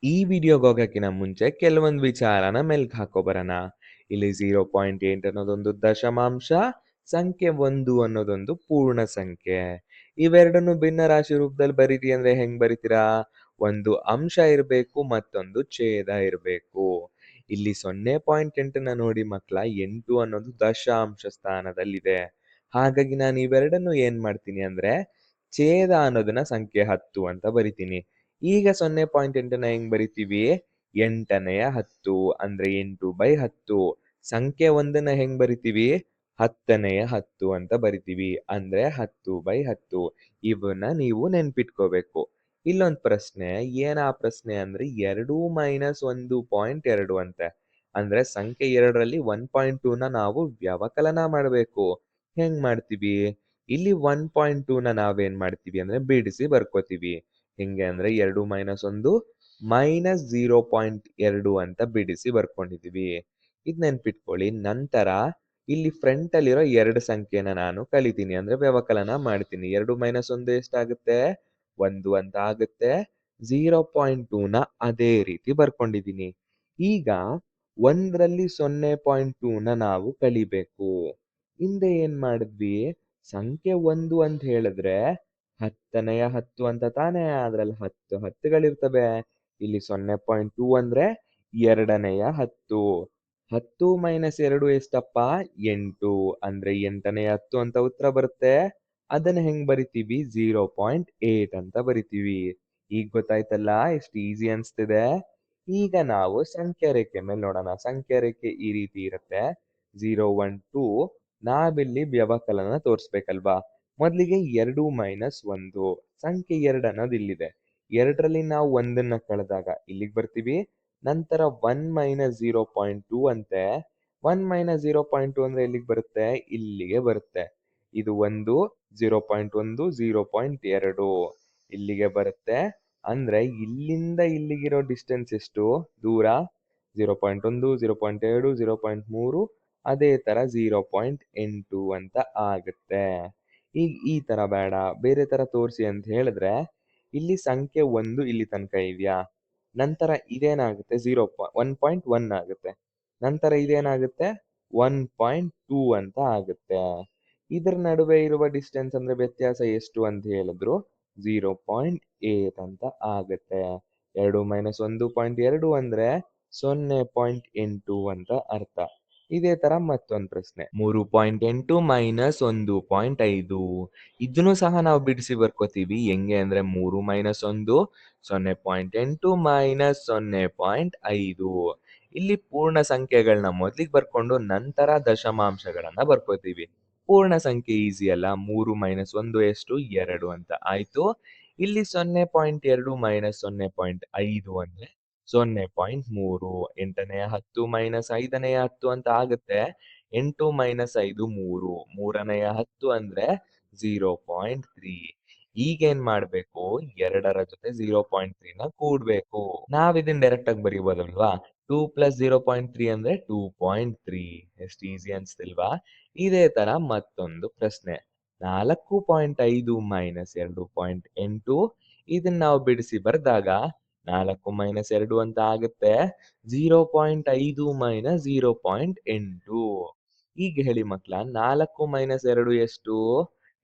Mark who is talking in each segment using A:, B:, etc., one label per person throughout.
A: ಈ ವಿಡಿಯೋಗೆ ಹೋಗೋಕ್ಕಿಂತ ಮುಂಚೆ ಕೆಲವೊಂದು ವಿಚಾರನ ಮೆಲ್ಕ್ ಹಾಕೋಬರೋಣ. ಇಲ್ಲಿ 0.8 ಅನ್ನೋದೊಂದು ದಶಮಾಂಶ, ಸಂಖ್ಯೆ 1 ಅನ್ನೋದೊಂದು ಪೂರ್ಣ ಸಂಖ್ಯೆ. ಇವೆರಡನ್ನು ಭಿನ್ನ ರಾಶಿ ರೂಪದಲ್ಲಿ ಬರೀರಿ ಅಂದ್ರೆ ಹೆಂಗ್ ಬರಿತೀರಾ? ಒಂದು ಅಂಶ ಇರಬೇಕು, ಮತ್ತೊಂದು ಛೇದ ಇರಬೇಕು. ಇಲ್ಲಿ 0.8ನ ನೋಡಿ ಮಕ್ಕಳ, 8 ಅನ್ನೋದು ದಶಾಂಶ ಸ್ಥಾನದಲ್ಲಿದೆ. ಹಾಗಾಗಿ ನಾನು ಇವೆರಡನ್ನು ಏನ್ ಮಾಡ್ತೀನಿ ಅಂದ್ರೆ ಛೇದ ಅನ್ನೋದನ್ನ ಸಂಖ್ಯೆ 10 ಅಂತ ಬರಿತೀನಿ. ಈಗ 0.8ನ ಹೆಂಗ್ ಬರಿತೀವಿ? 8ನೇ 10 ಅಂದ್ರೆ 8/10. ಸಂಖ್ಯೆ 1ನ ಹೆಂಗ್ ಬರಿತೀವಿ? 10ನೇ 10 ಅಂತ ಬರಿತೀವಿ. ಅಂದ್ರೆ 10/10. ಇವನ್ನ ನೀವು ನೆನ್ಪಿಟ್ಕೋಬೇಕು. ಇಲ್ಲೊಂದ್ ಪ್ರಶ್ನೆ, ಏನ್ ಆ ಪ್ರಶ್ನೆ ಅಂದ್ರೆ 2 - 1.2 ಅಂತೆ. ಅಂದ್ರೆ ಸಂಖ್ಯೆ 2ರಲ್ಲಿ 1.2ನ ನಾವು ವ್ಯವಕಲನ ಮಾಡ್ಬೇಕು. ಹೆಂಗ್ ಮಾಡ್ತೀವಿ? ಇಲ್ಲಿ 1.2ನ ನಾವೇನ್ ಮಾಡ್ತೀವಿ ಅಂದ್ರೆ ಬಿಡಿಸಿ ಬರ್ಕೋತೀವಿ. ಹೆಂಗೆ ಅಂದ್ರೆ 2 - 1 -0.2 ಅಂತ ಬಿಡಿಸಿ ಬರ್ಕೊಂಡಿದೀವಿ. ಇದ್ ನೆನ್ಪಿಟ್ಕೊಳ್ಳಿ. ನಂತರ ಇಲ್ಲಿ ಫ್ರಂಟ್ ಅಲ್ಲಿರೋ 2 ಸಂಖ್ಯೆನ ನಾನು ಕಲಿತೀನಿ ಅಂದ್ರೆ ವ್ಯವಕಲನ ಮಾಡ್ತೀನಿ. 2 - 1 ಎಷ್ಟಾಗುತ್ತೆ? 1 ಅಂತ ಆಗುತ್ತೆ. 0.2ನ ಅದೇ ರೀತಿ ಬರ್ಕೊಂಡಿದೀನಿ. ಈಗ 1ರಲ್ಲಿ 0.2ನ ನಾವು ಕಲಿಬೇಕು. ಹಿಂದೆ ಏನ್ ಮಾಡಿದ್ವಿ? ಸಂಖ್ಯೆ 1 ಅಂತ ಹೇಳಿದ್ರೆ 10ನೇ 10 ಅಂತ ತಾನೇ? ಅದ್ರಲ್ಲಿ 10 10ಗಳಿರ್ತವೆ. ಇಲ್ಲಿ 0.2 ಅಂದ್ರೆ 2ನೇ 10. 10 - 2 ಎಷ್ಟಪ್ಪ? 8. ಅಂದ್ರೆ 8ನೇ 10 ಅಂತ ಉತ್ತರ ಬರುತ್ತೆ. ಅದನ್ನ ಹೆಂಗ್ ಬರಿತೀವಿ? 0.8 ಅಂತ ಬರಿತೀವಿ. ಈಗ ಗೊತ್ತಾಯ್ತಲ್ಲ ಎಷ್ಟು ಈಸಿ ಅನ್ಸ್ತಿದೆ. ಈಗ ನಾವು ಸಂಖ್ಯಾ ರೇಖೆ ಮೇಲೆ ನೋಡೋಣ. ಸಂಖ್ಯಾ ರೇಖೆ ಈ ರೀತಿ ಇರುತ್ತೆ. 0 1 2. ನಾವಿಲ್ಲಿ ವ್ಯವಕಲನ ತೋರಿಸ್ಬೇಕಲ್ವಾ? ಮೊದಲಿಗೆ 2 - 1. ಸಂಖ್ಯೆ 2 ಅನ್ನೋದು ಇಲ್ಲಿದೆ. 2ರಲ್ಲಿ ನಾವು 1ನ್ನ ಕಳೆದಾಗ ಇಲ್ಲಿಗೆ ಬರ್ತೀವಿ. ನಂತರ 1 - 0.2 ಅಂತೆ. 1 - 0.2 ಅಂದ್ರೆ ಎಲ್ಲಿಗೆ ಬರುತ್ತೆ? ಇಲ್ಲಿಗೆ ಬರುತ್ತೆ. ಇದು 1, 0.1, 0.2 ಇಲ್ಲಿಗೆ ಬರುತ್ತೆ. ಅಂದ್ರೆ ಇಲ್ಲಿಂದ ಇಲ್ಲಿಗಿರೋ ಡಿಸ್ಟೆನ್ಸ್ ಎಷ್ಟು ದೂರ? 0.1, 0.2, 0.3, ಅದೇ ತರ 0.8 ಅಂತ ಆಗುತ್ತೆ. ಈಗ ಈ ತರ ಬೇಡ, ಬೇರೆ ತರ ತೋರಿಸಿ ಅಂತ ಹೇಳಿದ್ರೆ ಇಲ್ಲಿ ಸಂಖ್ಯೆ 1 ಇಲ್ಲಿ ತನಕ ಇದೆಯಾ? ನಂತರ ಇದೇನಾಗುತ್ತೆ? 1.1 ಆಗುತ್ತೆ. ನಂತರ ಇದೇನಾಗುತ್ತೆ? 1.2 ಅಂತ ಆಗುತ್ತೆ. ಇದ್ರ ನಡುವೆ ಇರುವ ಡಿಸ್ಟೆನ್ಸ್ ಅಂದ್ರೆ ವ್ಯತ್ಯಾಸ ಎಷ್ಟು ಅಂತ ಹೇಳಿದ್ರು 0.8 ಅಂತ ಆಗುತ್ತೆ. 2 - 1.2 ಅಂದ್ರೆ 0.8 ಅಂತ ಅರ್ಥ. ಇದೇ ತರ ಮತ್ತೊಂದು ಪ್ರಶ್ನೆ, 3.8 - 1.5. ಇದನ್ನು ಸಹ ನಾವು ಬಿಡಿಸಿ ಬರ್ಕೋತೀವಿ. ಹೆಂಗೆ ಅಂದ್ರೆ 3 - 1 0.8 -0.5. ಇಲ್ಲಿ ಪೂರ್ಣ ಸಂಖ್ಯೆಗಳನ್ನ ಮೊದಲಿಗೆ ಬರ್ಕೊಂಡು ನಂತರ ದಶಮಾಂಶಗಳನ್ನ ಬರ್ಕೋತೀವಿ. ಪೂರ್ಣ ಸಂಖ್ಯೆ ಈಸಿ ಅಲ್ಲ. 3 - 1 ಎಷ್ಟು? 2 ಅಂತ ಆಯ್ತು. ಇಲ್ಲಿ 0.2 - 0.5 ಅಂದ್ರೆ 0.3. 8ನೇ 10 - 5ನೇ 10 ಅಂತ ಆಗುತ್ತೆ. 8 - 5 3. 3ನೇ 10 ಅಂದ್ರೆ 0.3. ಈಗೇನ್ ಮಾಡ್ಬೇಕು? 2ರ ಜೊತೆ 0.3ನ ಕೂಡ್ಬೇಕು. ನಾವಿದನ್ನ ಡೈರೆಕ್ಟ್ ಆಗಿ ಬರೀಬಹುದಲ್ವಾ? 2 + 0.3 ಅಂದ್ರೆ 2.3. ಎಷ್ಟು ಈಸಿ ಅನ್ಸ್ತಿಲ್ವಾ? ಇದೇ ತರ ಮತ್ತೊಂದು ಪ್ರಶ್ನೆ, 4.5 - 2.8. ಇದನ್ನ ನಾವು ಬಿಡಿಸಿ ಬರೆದಾಗ 4 - 2 ಅಂತ ಆಗುತ್ತೆ. 0.5 - 0.8. ಈಗ ಹೇಳಿ ಮಕ್ಳ, 4 - 2 ಎಷ್ಟು?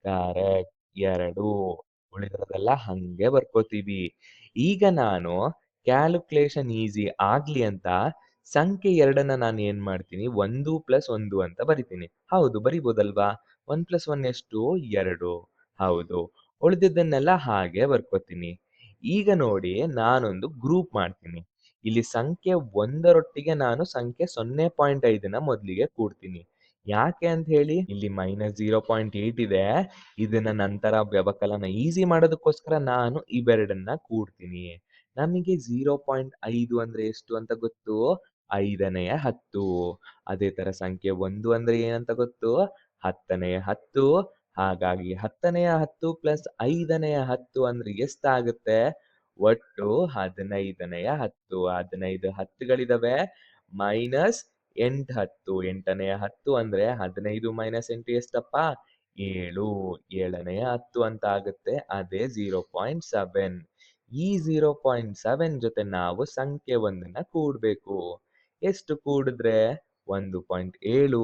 A: ಕರೆಕ್ಟ್, 2. ಉಳಿದಿರೋದೆಲ್ಲ ಹಂಗೆ ಬರ್ಕೋತೀವಿ. ಈಗ ನಾನು ಕ್ಯಾಲ್ಕುಲೇಷನ್ ಈಸಿ ಆಗ್ಲಿ ಅಂತ ಸಂಖ್ಯೆ 2ನ್ನ ನಾನು ಏನ್ ಮಾಡ್ತೀನಿ? 1 + 1 ಅಂತ ಬರಿತೀನಿ. ಹೌದು, ಬರಿಬೋದಲ್ವಾ? 1 + 1 ಎಷ್ಟು? 2. ಹೌದು. ಉಳಿದಿದ್ದನ್ನೆಲ್ಲ ಹಾಗೆ ಬರ್ಕೋತೀನಿ. ಈಗ ನೋಡಿ, ನಾನೊಂದು ಗ್ರೂಪ್ ಮಾಡ್ತೀನಿ. ಇಲ್ಲಿ ಸಂಖ್ಯೆ 1ರೊಟ್ಟಿಗೆ ನಾನು ಸಂಖ್ಯೆ 0.5ನ ಮೊದಲಿಗೆ ಕೂಡ್ತೀನಿ. ಯಾಕೆ ಅಂತ ಹೇಳಿ? ಇಲ್ಲಿ -0.8 ಇದೆ. ಇದನ್ನ ನಂತರ ವ್ಯವಕಲನ ಈಸಿ ಮಾಡೋದಕ್ಕೋಸ್ಕರ ನಾನು ಇವೆರಡನ್ನ ಕೂಡ್ತೀನಿ. ನಮಗೆ 0.5 ಅಂದ್ರೆ ಎಷ್ಟು ಅಂತ ಗೊತ್ತು? 5ನೇ 10. ಅದೇ ತರ ಸಂಖ್ಯೆ 1 ಅಂದ್ರೆ ಏನಂತ ಗೊತ್ತು? 10ನೇ 10. ಹಾಗಾಗಿ 10ನೇ 10 + 5ನೇ 10 ಅಂದ್ರೆ ಎಷ್ಟಾಗುತ್ತೆ? ಒಟ್ಟು 15ನೇ 10. 15 10ಗಳಿದಾವೆ. -8 10. 8ನೇ 10 ಅಂದ್ರೆ 15 - 8 ಎಷ್ಟಪ್ಪ? 7. 7ನೇ 10 ಅಂತ ಆಗುತ್ತೆ. ಅದೇ 0.7. ಈ 0.7 ಜೊತೆ ನಾವು ಸಂಖ್ಯೆ ಒಂದನ್ನ ಕೂಡ್ಬೇಕು. ಎಷ್ಟು ಕೂಡಿದ್ರೆ 1.7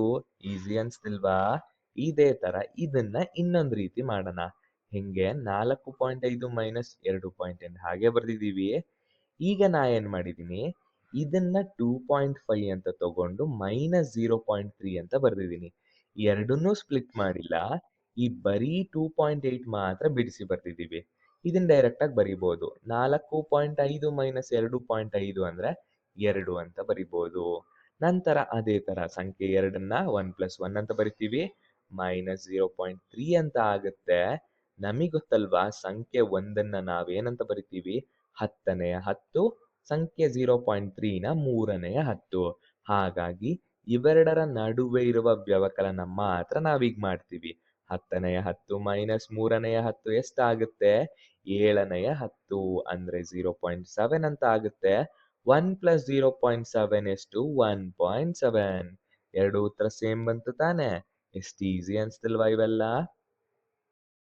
A: ಈಸಿ ಅನ್ಸ್ತಿಲ್ವಾ? ಇದೇ ತರ ಇದನ್ನ ಇನ್ನೊಂದು ರೀತಿ ಮಾಡೋಣ. ಹಿಂಗೆ 4.5 ಮೈನಸ್ 2.8 ಹಾಗೆ ಬರ್ದಿದೀವಿ. ಈಗ ನಾ ಏನ್ ಮಾಡಿದೀನಿ, ಇದನ್ನ 2.5 ಅಂತ ತಗೊಂಡು ಮೈನಸ್ 0.3 ಅಂತ ಬರ್ದಿದೀನಿ. ಎರಡನ್ನೂ ಸ್ಪ್ಲಿಟ್ ಮಾಡಿಲ್ಲ. ಈ ಬರೀ 2.8 ಮಾತ್ರ ಬಿಡಿಸಿ ಬರ್ದಿದೀವಿ. ಇದನ್ನ ಡೈರೆಕ್ಟ್ ಆಗಿ ಬರಿಬೋದು. 4.5 ಮೈನಸ್ 2.5 ಅಂದ್ರೆ 2 ಅಂತ ಬರಿಬೋದು. ನಂತರ ಅದೇ ತರ ಸಂಖ್ಯೆ 2ನ್ನ 1 ಪ್ಲಸ್ 1 ಅಂತ ಬರಿತೀವಿ. ಮೈನಸ್ 0.3 ಅಂತ ಆಗುತ್ತೆ. ನಮಿಗ್ ಗೊತ್ತಲ್ವಾ ಸಂಖ್ಯೆ 1ನ್ನ ನಾವೇನಂತ ಬರಿತೀವಿ? 10ನೇ 10. ಸಂಖ್ಯೆ 0.3ನ 3ನೇ 10. ಹಾಗಾಗಿ ಇವೆರಡರ ನಡುವೆ ಇರುವ ವ್ಯವಕಲನ ಮಾತ್ರ ನಾವೀಗ ಮಾಡ್ತೀವಿ. 10ನೇ 10 ಮೈನಸ್ 3ನೇ 10 ಎಷ್ಟಾಗುತ್ತೆ? 7ನೇ 10 ಅಂದ್ರೆ 0.7 ಅಂತ ಆಗುತ್ತೆ. 1 ಪ್ಲಸ್ 0.7 ಎಷ್ಟು? 1.7. ಎರಡು ಉತ್ತರ ಸೇಮ್ ಬಂತು ತಾನೆ? ಎಷ್ಟು ಈಸಿ ಅನ್ಸ್ತಿಲ್ವಾ ಇವೆಲ್ಲ?